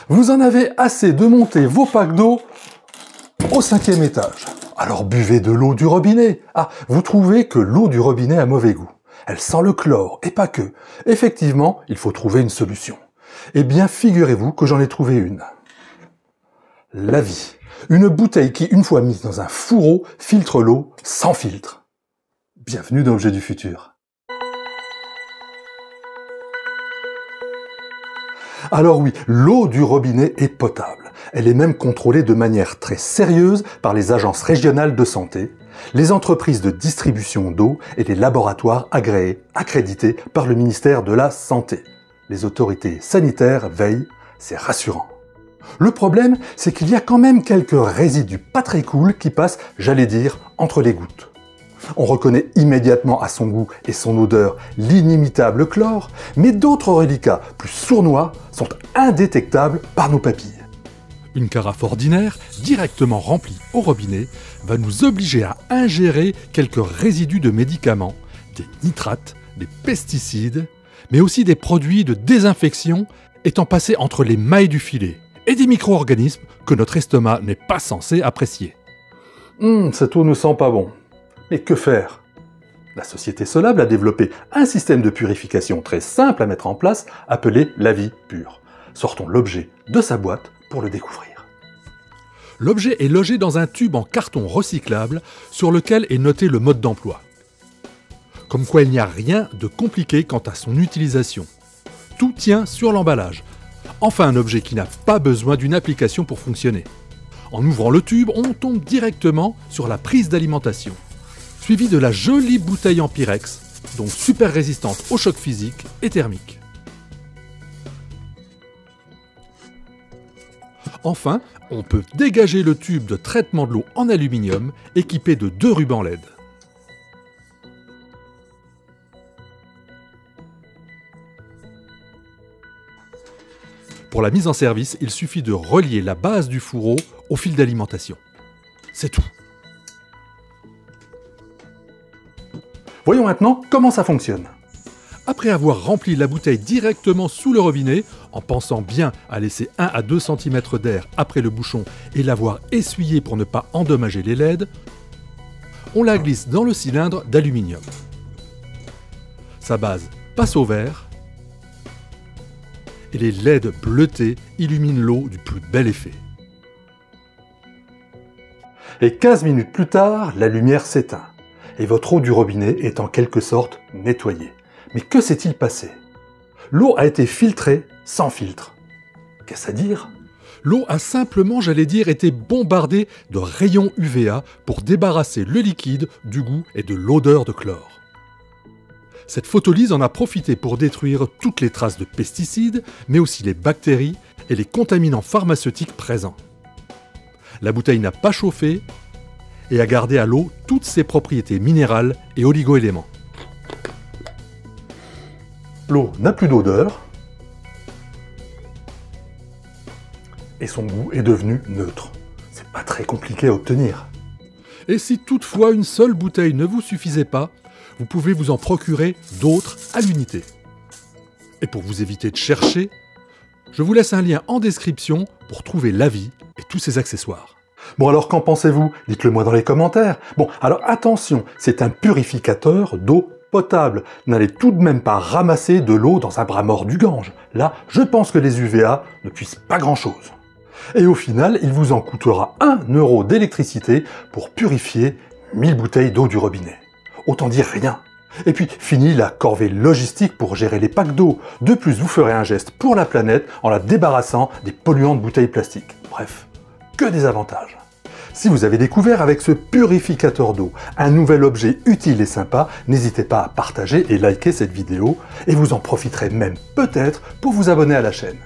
Vous en avez assez de monter vos packs d'eau au 5e étage. Alors buvez de l'eau du robinet. Ah, vous trouvez que l'eau du robinet a mauvais goût. Elle sent le chlore, et pas que. Effectivement, il faut trouver une solution. Eh bien, figurez-vous que j'en ai trouvé une. La Vie. Une bouteille qui, une fois mise dans un fourreau, filtre l'eau sans filtre. Bienvenue dans Objet du futur. Alors oui, l'eau du robinet est potable. Elle est même contrôlée de manière très sérieuse par les agences régionales de santé, les entreprises de distribution d'eau et les laboratoires agréés, accrédités par le ministère de la Santé. Les autorités sanitaires veillent, c'est rassurant. Le problème, c'est qu'il y a quand même quelques résidus pas très cool qui passent, j'allais dire, entre les gouttes. On reconnaît immédiatement à son goût et son odeur l'inimitable chlore, mais d'autres reliquats plus sournois sont indétectables par nos papilles. Une carafe ordinaire, directement remplie au robinet, va nous obliger à ingérer quelques résidus de médicaments, des nitrates, des pesticides, mais aussi des produits de désinfection étant passés entre les mailles du filet, et des micro-organismes que notre estomac n'est pas censé apprécier. Cette eau ne sent pas bon. Mais que faire? La société Solable a développé un système de purification très simple à mettre en place, appelé La Vie Pure. Sortons l'objet de sa boîte pour le découvrir. L'objet est logé dans un tube en carton recyclable sur lequel est noté le mode d'emploi. Comme quoi il n'y a rien de compliqué quant à son utilisation. Tout tient sur l'emballage. Enfin un objet qui n'a pas besoin d'une application pour fonctionner. En ouvrant le tube, on tombe directement sur la prise d'alimentation, suivi de la jolie bouteille en Pyrex, donc super résistante au choc physique et thermique. Enfin, on peut dégager le tube de traitement de l'eau en aluminium équipé de 2 rubans LED. Pour la mise en service, il suffit de relier la base du fourreau au fil d'alimentation. C'est tout. Voyons maintenant comment ça fonctionne. Après avoir rempli la bouteille directement sous le robinet, en pensant bien à laisser 1 à 2 cm d'air après le bouchon et l'avoir essuyé pour ne pas endommager les LED, on la glisse dans le cylindre d'aluminium. Sa base passe au verre et les LED bleutés illuminent l'eau du plus bel effet. Et 15 minutes plus tard, la lumière s'éteint et votre eau du robinet est en quelque sorte nettoyée. Mais que s'est-il passé? L'eau a été filtrée sans filtre. Qu'est-ce à dire? L'eau a simplement, j'allais dire, été bombardée de rayons UVA pour débarrasser le liquide du goût et de l'odeur de chlore. Cette photolyse en a profité pour détruire toutes les traces de pesticides, mais aussi les bactéries et les contaminants pharmaceutiques présents. La bouteille n'a pas chauffé et a gardé à l'eau toutes ses propriétés minérales et oligo-éléments. L'eau n'a plus d'odeur et son goût est devenu neutre. C'est pas très compliqué à obtenir. Et si toutefois une seule bouteille ne vous suffisait pas, vous pouvez vous en procurer d'autres à l'unité. Et pour vous éviter de chercher, je vous laisse un lien en description pour trouver La Vie et tous ses accessoires. Bon alors qu'en pensez-vous? Dites-le moi dans les commentaires. Bon alors attention, c'est un purificateur d'eau potable. N'allez tout de même pas ramasser de l'eau dans un bras mort du Gange. Là, je pense que les UVA ne puissent pas grand-chose. Et au final, il vous en coûtera 1 € d'électricité pour purifier 1000 bouteilles d'eau du robinet. Autant dire rien. Et puis, fini la corvée logistique pour gérer les packs d'eau. De plus, vous ferez un geste pour la planète en la débarrassant des polluants de bouteilles plastiques. Bref, que des avantages. Si vous avez découvert avec ce purificateur d'eau un nouvel objet utile et sympa, n'hésitez pas à partager et liker cette vidéo, et vous en profiterez même peut-être pour vous abonner à la chaîne.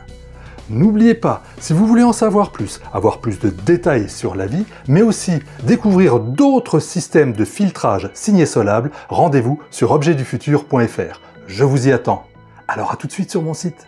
N'oubliez pas, si vous voulez en savoir plus, avoir plus de détails sur La Vie, mais aussi découvrir d'autres systèmes de filtrage signés Solable, rendez-vous sur objetdufutur.fr. Je vous y attends. Alors à tout de suite sur mon site.